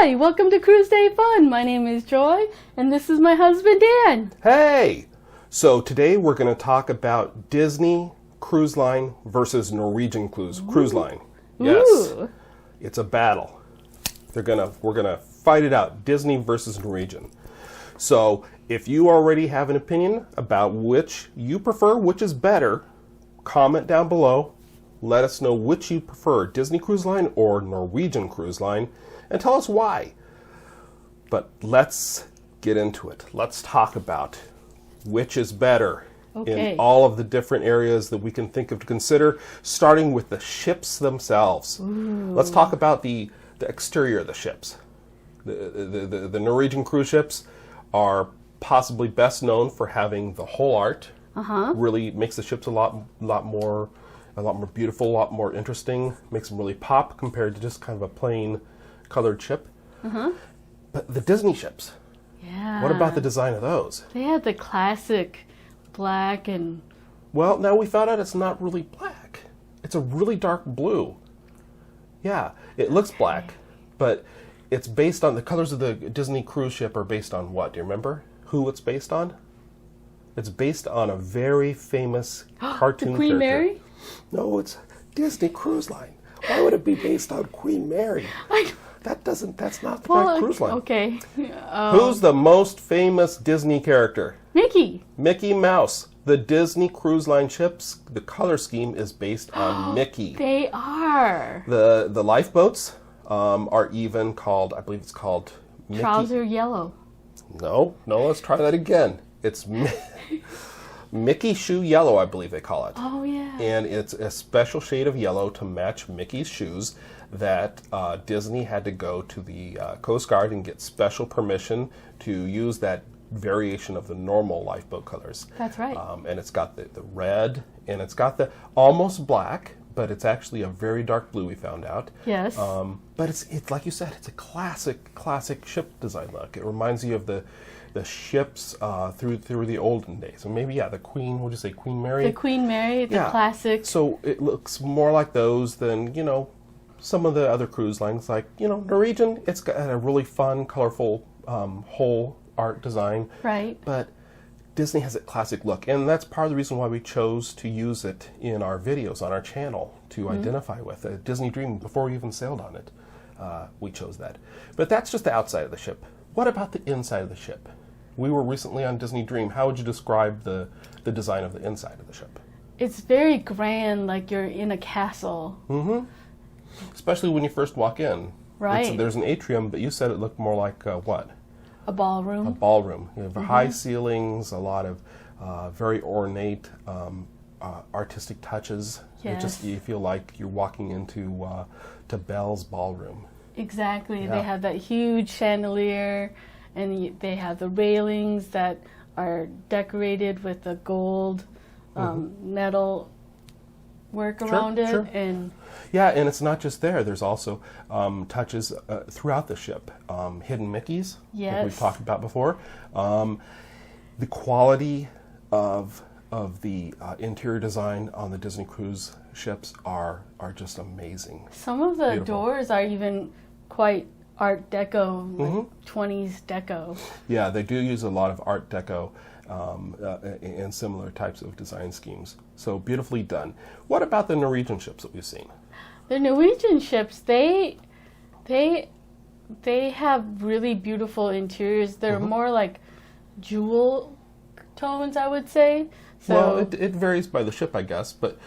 Hi, welcome to Cruise Day Fun. My name is Joy, and this is my husband, Dan. Hey! So today we're going to talk about Disney Cruise Line versus Norwegian Cruise Line. Yes, Ooh. it's a battle. We're gonna fight it out, Disney versus Norwegian. So if you already have an opinion about which you prefer, which is better, comment down below. Let us know which you prefer, Disney Cruise Line or Norwegian Cruise Line, and tell us why. But let's get into it. Let's talk about which is better in all of the different areas that we can think of to consider, starting with the ships themselves. Ooh. Let's talk about the exterior of the ships. The Norwegian cruise ships are possibly best known for having the whole art. Really makes the ships a lot more beautiful, a lot more interesting. Makes them really pop compared to just kind of a plain colored ship. But the Disney ships, what about the design of those? They had the classic black and... Well, now we found out it's not really black. It's a really dark blue. Yeah, it looks black, but it's based on the colors of the Disney cruise ship are based on what? Do you remember who it's based on? It's based on a very famous cartoon the Queen character. Mary? No, it's Disney Cruise Line. Why would it be based on Queen Mary? That's not the right cruise line. Okay. Who's the most famous Disney character? Mickey. Mickey Mouse. The Disney Cruise Line ships, the color scheme is based on Mickey. They are. The lifeboats are even called, I believe it's called Mickey. Trouser yellow. No, let's try that again. It's Mickey Shoe Yellow, I believe they call it. Oh, yeah. And it's a special shade of yellow to match Mickey's shoes that Disney had to go to the Coast Guard and get special permission to use that variation of the normal lifeboat colors. That's right. And it's got the red, and it's got the almost black, but it's actually a very dark blue, we found out. Yes. But it's like you said, it's a classic ship design look. It reminds you of the ships through the olden days. So maybe, the Queen, would you say Queen Mary? The Queen Mary, the classic. So it looks more like those than, some of the other cruise lines. Like, Norwegian, it's got a really fun, colorful whole art design. Right. But Disney has a classic look, and that's part of the reason why we chose to use it in our videos on our channel to identify with. Disney Dream, before we even sailed on it, we chose that. But that's just the outside of the ship. What about the inside of the ship? We were recently on Disney Dream. How would you describe the design of the inside of the ship? It's very grand, like you're in a castle. Especially when you first walk in. Right. There's an atrium, but you said it looked more like what? A ballroom. A ballroom. You have high ceilings, a lot of very ornate artistic touches. Yes. You feel like you're walking into to Belle's ballroom. Exactly. Yeah. They have that huge chandelier, and they have the railings that are decorated with the gold metal work around it. Sure. And and it's not just there. There's also touches throughout the ship. Hidden Mickeys, like we've talked about before. The quality of the interior design on the Disney cruise ships are just amazing. Some of the Beautiful. doors are even quite Art Deco, like 20s Deco. Yeah, they do use a lot of Art Deco and similar types of design schemes. So beautifully done. What about the Norwegian ships that we've seen? The Norwegian ships, they have really beautiful interiors. They're more like jewel tones, I would say. So, well, it varies by the ship, I guess, but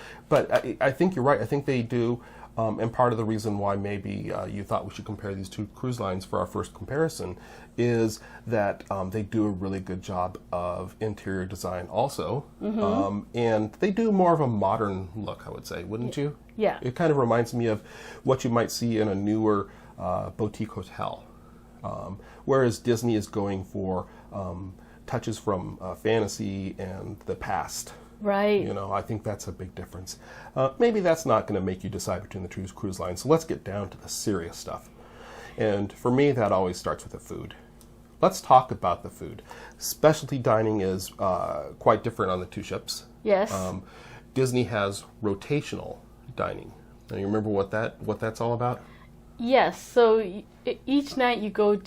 I think you're right. I think they do, and part of the reason why maybe you thought we should compare these two cruise lines for our first comparison is that they do a really good job of interior design also, and they do more of a modern look, I would say, wouldn't you? Yeah. It kind of reminds me of what you might see in a newer boutique hotel, whereas Disney is going for touches from fantasy and the past. Right. I think that's a big difference. Maybe that's not going to make you decide between the two cruise lines. So let's get down to the serious stuff. And for me, that always starts with the food. Let's talk about the food. Specialty dining is quite different on the two ships. Yes. Disney has rotational dining. Now, you remember what that's all about? Yes, so each night you go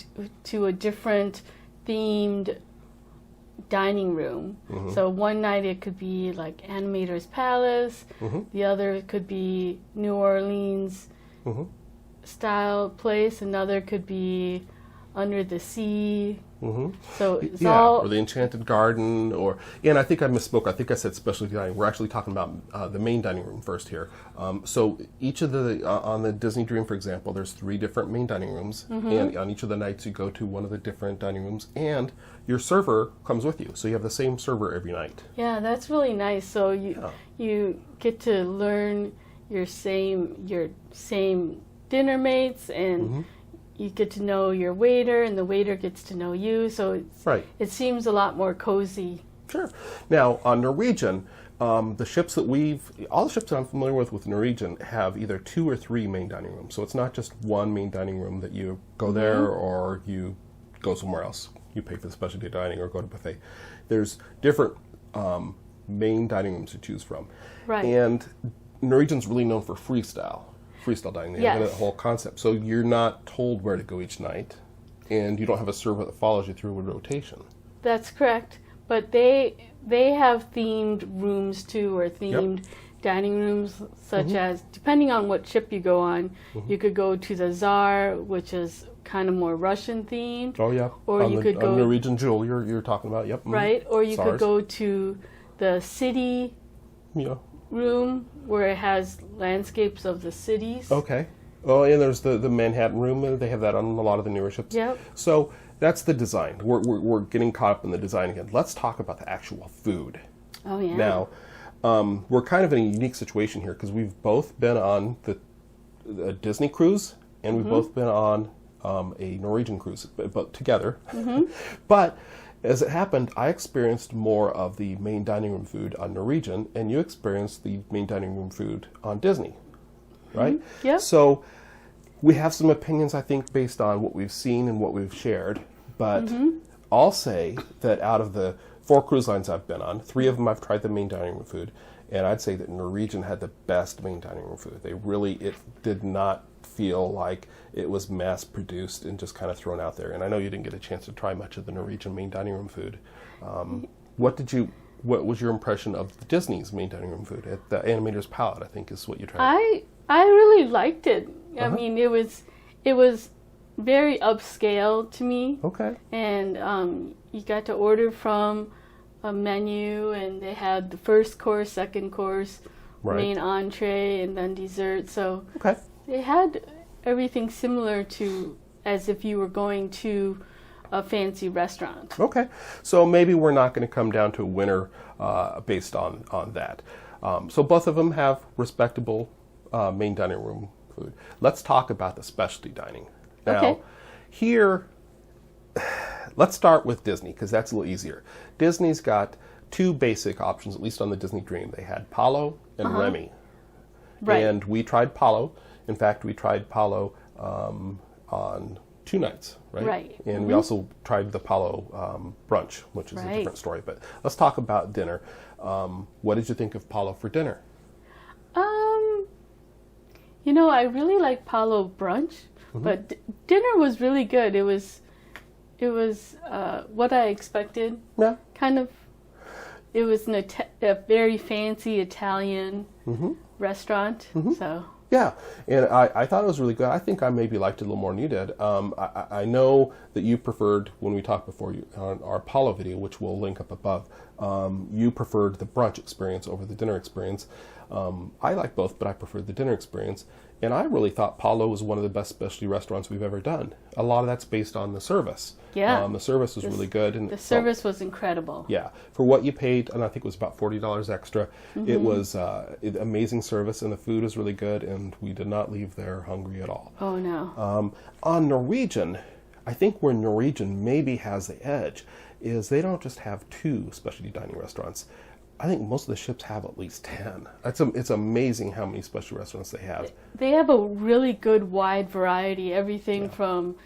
to a different themed dining room. So one night it could be like Animator's Palace, the other could be New Orleans style place, another could be Under the Sea. So it's all... or the Enchanted Garden, and I think I misspoke. I think I said specialty dining. We're actually talking about the main dining room first here. So each of the, on the Disney Dream, for example, there's 3 different main dining rooms, and on each of the nights you go to one of the different dining rooms, and your server comes with you. So you have the same server every night. Yeah, that's really nice. So you get to learn your same dinner mates, and you get to know your waiter, and the waiter gets to know you. So it seems a lot more cozy. Sure. Now, on Norwegian, the ships that all the ships that I'm familiar with Norwegian have either 2 or 3 main dining rooms. So it's not just one main dining room that you go there or you go somewhere else. You pay for the specialty dining or go to buffet. There's different main dining rooms to choose from. Right. And Norwegian's really known for freestyle dining. They have that whole concept. So you're not told where to go each night, and you don't have a server that follows you through a rotation. That's correct. But they have themed rooms too, or themed dining rooms, such as, depending on what ship you go on, you could go to the Tsar, which is kind of more Russian themed. Oh yeah. Or you could go Norwegian Jewel. You're talking about. Yep. Right. Or you could go to the city room, where it has landscapes of the cities. Okay. Oh, and there's the Manhattan room. They have that on a lot of the newer ships. Yep. So that's the design. We're getting caught up in the design again. Let's talk about the actual food. Oh yeah. Now, we're kind of in a unique situation here because we've both been on the Disney cruise, and we've both been on a Norwegian cruise, but together. But as it happened, I experienced more of the main dining room food on Norwegian, and you experienced the main dining room food on Disney, right? Yeah. So we have some opinions, I think, based on what we've seen and what we've shared. But I'll say that out of the 4 cruise lines I've been on, 3 of them I've tried the main dining room food, and I'd say that Norwegian had the best main dining room food. It did not feel like it was mass produced and just kind of thrown out there. And I know you didn't get a chance to try much of the Norwegian main dining room food. What was your impression of the Disney's main dining room food at the Animator's Palette? I think is what you tried. I really liked it. I mean, it was very upscale to me. Okay. And you got to order from a menu, and they had the first course, second course, main entree, and then dessert. So they had everything similar to as if you were going to a fancy restaurant. Okay. So maybe we're not going to come down to a winner based on that. So both of them have respectable main dining room food. Let's talk about the specialty dining. Now, here, let's start with Disney, because that's a little easier. Disney's got 2 basic options, at least on the Disney Dream. They had Palo and Remy. Right. And we tried Palo. In fact, we tried Palo on 2 nights, right? Right. And we also tried the Palo brunch, which is a different story. But let's talk about dinner. What did you think of Palo for dinner? I really like Palo brunch, but dinner was really good. It was what I expected. Yeah. Kind of. It was a very fancy Italian restaurant. So. Yeah, and I thought it was really good. I think I maybe liked it a little more than you did. I know that you preferred, when we talked before on our Palo video, which we'll link up above, you preferred the brunch experience over the dinner experience. I like both, but I preferred the dinner experience. And I really thought Palo was one of the best specialty restaurants we've ever done. A lot of that's based on the service. Yeah. The service was really good. And the service was incredible. Yeah. For what you paid, and I think it was about $40 extra, it was amazing service, and the food was really good, and we did not leave there hungry at all. Oh, no. On Norwegian, I think where Norwegian maybe has the edge is they don't just have 2 specialty dining restaurants. I think most of the ships have at least 10. It's amazing how many special restaurants they have. They have a really good wide variety, everything from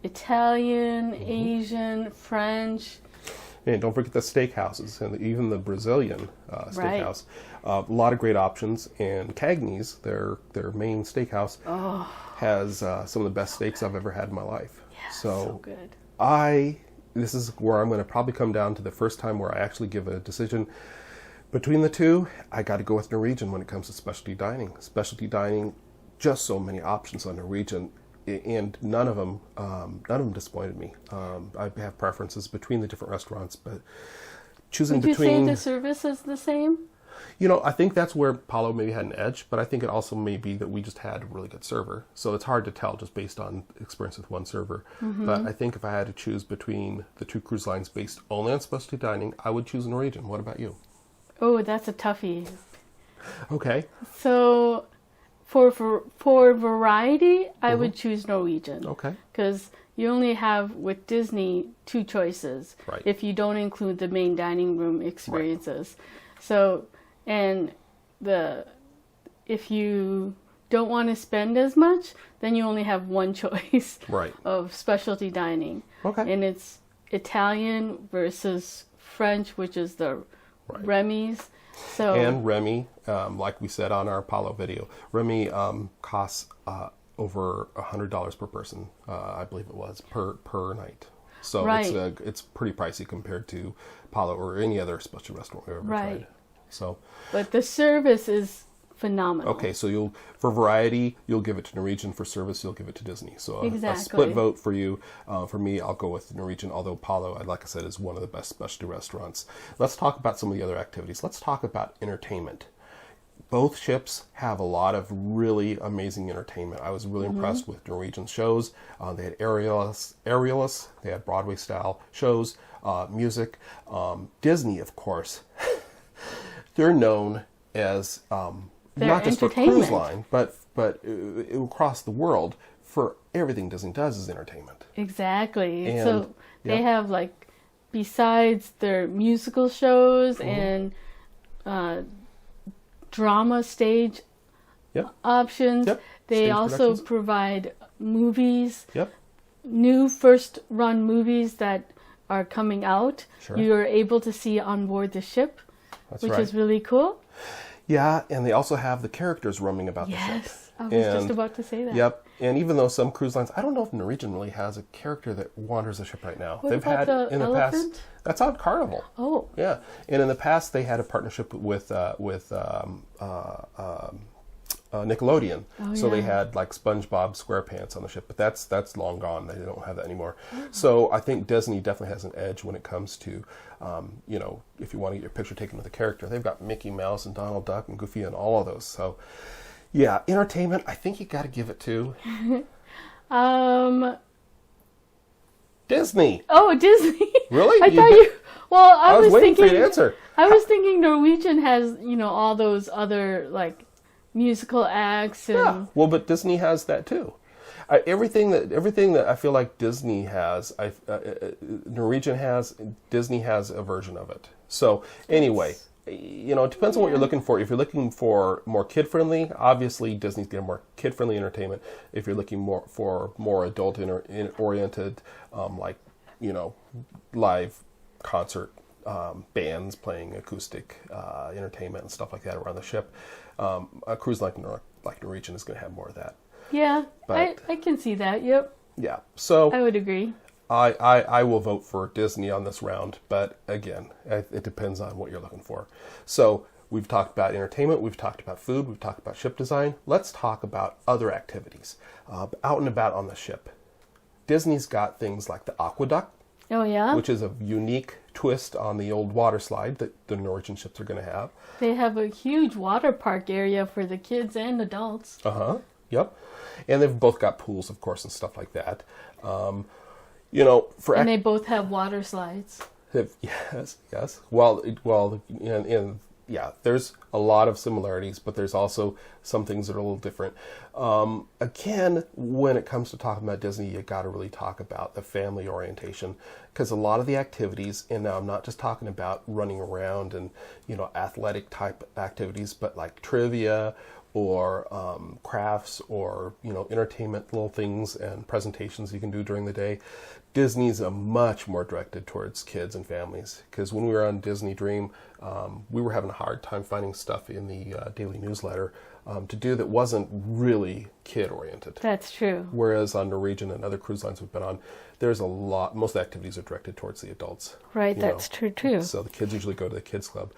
Italian, Asian, French. And don't forget the steakhouses and even the Brazilian steakhouse. A lot of great options. And Cagney's, their main steakhouse, has some of the best steaks I've ever had in my life. Yeah, so good. This is where I'm going to probably come down to the first time where I actually give a decision between the two. I got to go with Norwegian when it comes to specialty dining. Specialty dining, just so many options on Norwegian, and none of them disappointed me. I have preferences between the different restaurants, but choosing between... Would you say the service is the same? I think that's where Paulo maybe had an edge, but I think it also may be that we just had a really good server. So it's hard to tell just based on experience with one server. But I think if I had to choose between the two cruise lines based only on specialty dining, I would choose Norwegian. What about you? Oh, that's a toughie. Okay. So for variety, I would choose Norwegian. Okay. Because you only have, with Disney, 2 choices. Right. If you don't include the main dining room experiences. Right. So... And if you don't want to spend as much, then you only have one choice of specialty dining. Okay. And it's Italian versus French, which is the Remy's. So and Remy, like we said on our Apollo video, Remy costs over $100 per person, I believe it was, per night. So it's pretty pricey compared to Apollo or any other specialty restaurant we've ever tried. So, but the service is phenomenal. Okay, so for variety, you'll give it to Norwegian. For service, you'll give it to Disney. So a split vote for you. For me, I'll go with Norwegian, although Paulo, like I said, is one of the best specialty restaurants. Let's talk about some of the other activities. Let's talk about entertainment. Both ships have a lot of really amazing entertainment. I was really impressed with Norwegian shows. They had aerialists, they had Broadway-style shows, music. Disney, of course, they're known as not just for cruise line, but across the world for everything Disney does is entertainment. Exactly. And, so they have, like, besides their musical shows and drama stage options, they stage also provide movies, Yep. new first-run movies that are coming out. Sure. You're able to see on board the ship, which is really cool. Yeah, and they also have the characters roaming about the ship. Yes, I was just about to say that. Yep, and even though some cruise lines, I don't know if Norwegian really has a character that wanders the ship right now. What about the in the elephant? past. That's on Carnival. Oh, yeah, and in the past they had a partnership with Nickelodeon, so they had like SpongeBob SquarePants on the ship, but that's long gone. They don't have that anymore. So I think Disney definitely has an edge when it comes to, if you want to get your picture taken with a character, they've got Mickey Mouse and Donald Duck and Goofy and all of those. So, yeah, entertainment. I think you got to give it to Disney. Oh, Disney. Really? I thought you. Well, I was waiting thinking. for you to answer. I was thinking Norwegian has all those other like musical acts and. Yeah. Well, but Disney has that too. Everything that I feel like Disney has, Norwegian has, Disney has a version of it. So anyway, it depends on what you're looking for. If you're looking for more kid-friendly, obviously Disney's getting more kid-friendly entertainment. If you're looking for more adult-oriented, live concert bands playing acoustic entertainment and stuff like that around the ship, a cruise like Norwegian is going to have more of that. Yeah, but, I can see that. Yep. Yeah, so I would agree. I will vote for Disney on this round, but again, it depends on what you're looking for. So we've talked about entertainment, we've talked about food, we've talked about ship design. Let's talk about other activities out and about on the ship. Disney's got things like the aqueduct. Oh yeah, which is a unique twist on the old water slide that the Norwegian ships are going to have. They have a huge water park area for the kids and adults. Yep. And they've both got pools, of course, and stuff like that. And they both have water slides. Yes. Well, there's a lot of similarities, but there's also some things that are a little different. Again, when it comes to talking about Disney, you got to really talk about the family orientation, because a lot of the activities, and now I'm not just talking about running around and athletic type activities, but like trivia or crafts or entertainment little things and presentations you can do during the day. Disney's much more directed towards kids and families, because when we were on Disney Dream, we were having a hard time finding stuff in the daily newsletter to do that wasn't really kid oriented. That's true. Whereas on Norwegian and other cruise lines we've been on, there's a lot, most of the activities are directed towards the adults. Right, that's true too. So the kids usually go to the kids club.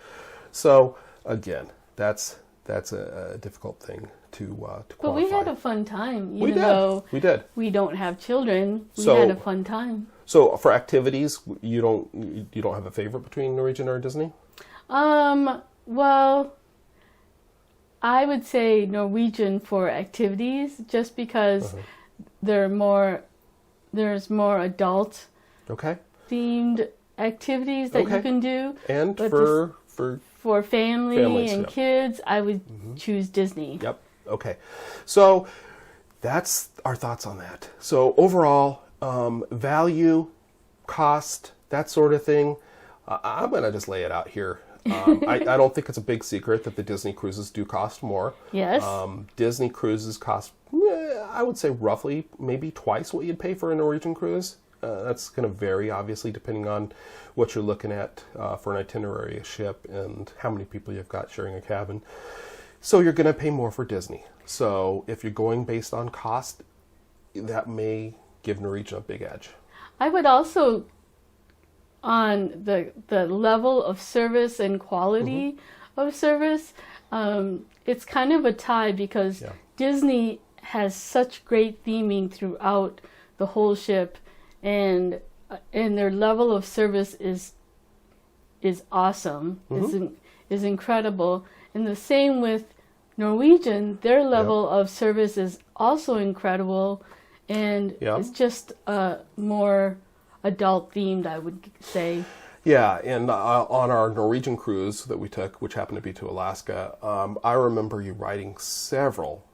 So again, that's a difficult thing to quantify. But we had a fun time, even though we did. We don't have children. We had a fun time. So for activities, you don't have a favorite between Norwegian or Disney? Well, I would say Norwegian for activities, just because there's more adult themed activities that you can do. And but for families and kids, I would choose Disney. Yep. Okay. So that's our thoughts on that. So overall, value, cost, that sort of thing, I'm going to just lay it out here. I don't think it's a big secret that the Disney cruises do cost more. Yes. Disney cruises cost, I would say roughly maybe twice what you'd pay for a Norwegian cruise. That's going to vary, obviously, depending on what you're looking at for an itinerary, a ship, and how many people you've got sharing a cabin. So you're going to pay more for Disney. So if you're going based on cost, that may give Norwegian a big edge. I would also, on the level of service and quality of service, it's kind of a tie, because Disney has such great theming throughout the whole ship, and their level of service is awesome, is incredible. And the same with Norwegian, their level of service is also incredible, and it's just more adult themed, I would say. Yeah, and on our Norwegian cruise that we took, which happened to be to Alaska, I remember you writing several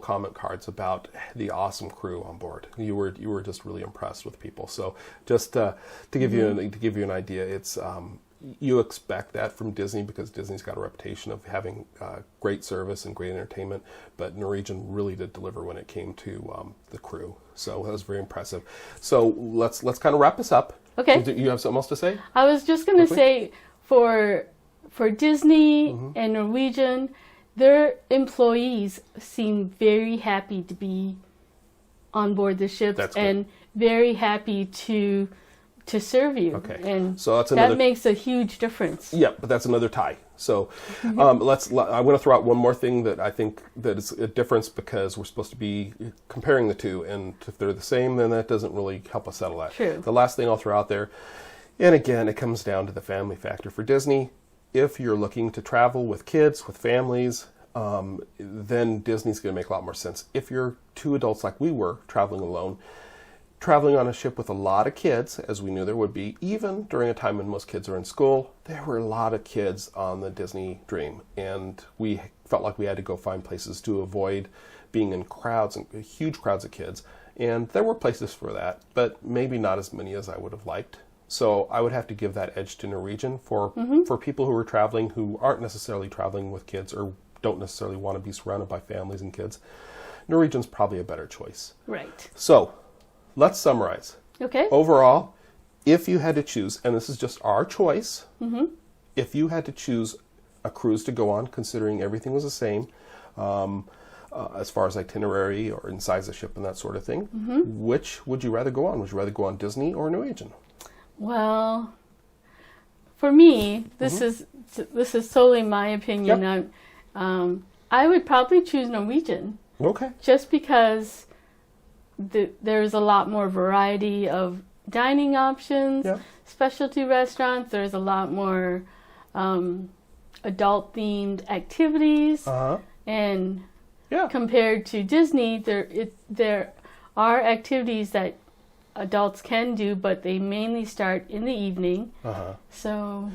comment cards about the awesome crew on board. You were just really impressed with people. So just to give you an idea, it's you expect that from Disney, because Disney's got a reputation of having great service and great entertainment, but Norwegian really did deliver when it came to the crew. So that was very impressive. So let's kind of wrap this up. Okay. Do you have something else to say? I was just going to say, for Disney and Norwegian, their employees seem very happy to be on board the ships and very happy to serve you. Okay. And so that makes a huge difference. Yeah, but that's another tie. So I'm going to throw out one more thing that I think that is a difference, because we're supposed to be comparing the two, and if they're the same, then that doesn't really help us settle that. True. The last thing I'll throw out there, and again, it comes down to the family factor. For Disney, if you're looking to travel with kids, with families, then Disney's going to make a lot more sense. If you're two adults like we were traveling alone, traveling on a ship with a lot of kids, as we knew there would be, even during a time when most kids are in school, there were a lot of kids on the Disney Dream, and we felt like we had to go find places to avoid being in crowds, and huge crowds of kids. And there were places for that, but maybe not as many as I would have liked. So I would have to give that edge to Norwegian for people who are traveling, who aren't necessarily traveling with kids or don't necessarily want to be surrounded by families and kids. Norwegian's probably a better choice. Right. So let's summarize. Okay. Overall, if you had to choose, and this is just our choice, if you had to choose a cruise to go on, considering everything was the same, as far as itinerary or in size of ship and that sort of thing, which would you rather go on? Would you rather go on Disney or Norwegian? Well, for me, this is solely my opinion. Yep. I would probably choose Norwegian. Okay. Just because there's a lot more variety of dining options, specialty restaurants. There's a lot more adult-themed activities, and compared to Disney, there are activities that adults can do, but they mainly start in the evening. So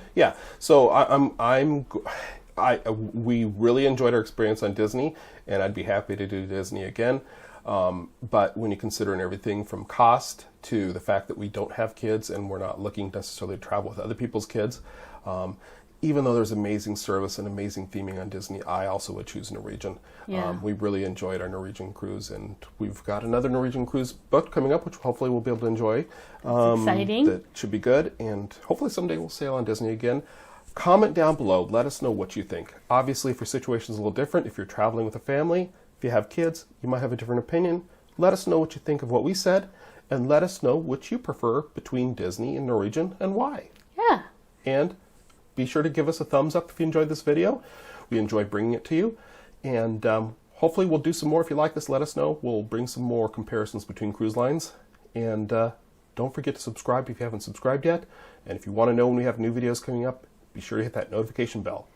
we really enjoyed our experience on Disney, and I'd be happy to do Disney again. But when you consider everything from cost to the fact that we don't have kids and we're not looking necessarily to travel with other people's kids, even though there's amazing service and amazing theming on Disney, I also would choose Norwegian. Yeah. We really enjoyed our Norwegian cruise, and we've got another Norwegian cruise booked coming up, which hopefully we'll be able to enjoy. Exciting. That should be good, and hopefully someday we'll sail on Disney again. Comment down below. Let us know what you think. Obviously, if your situation's a little different, if you're traveling with a family, if you have kids, you might have a different opinion. Let us know what you think of what we said, and let us know which you prefer between Disney and Norwegian and why. Yeah. And be sure to give us a thumbs up if you enjoyed this video. We enjoyed bringing it to you. And hopefully we'll do some more. If you like this, let us know. We'll bring some more comparisons between cruise lines. And don't forget to subscribe if you haven't subscribed yet. And if you want to know when we have new videos coming up, be sure to hit that notification bell.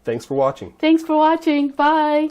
Thanks for watching. Thanks for watching. Bye.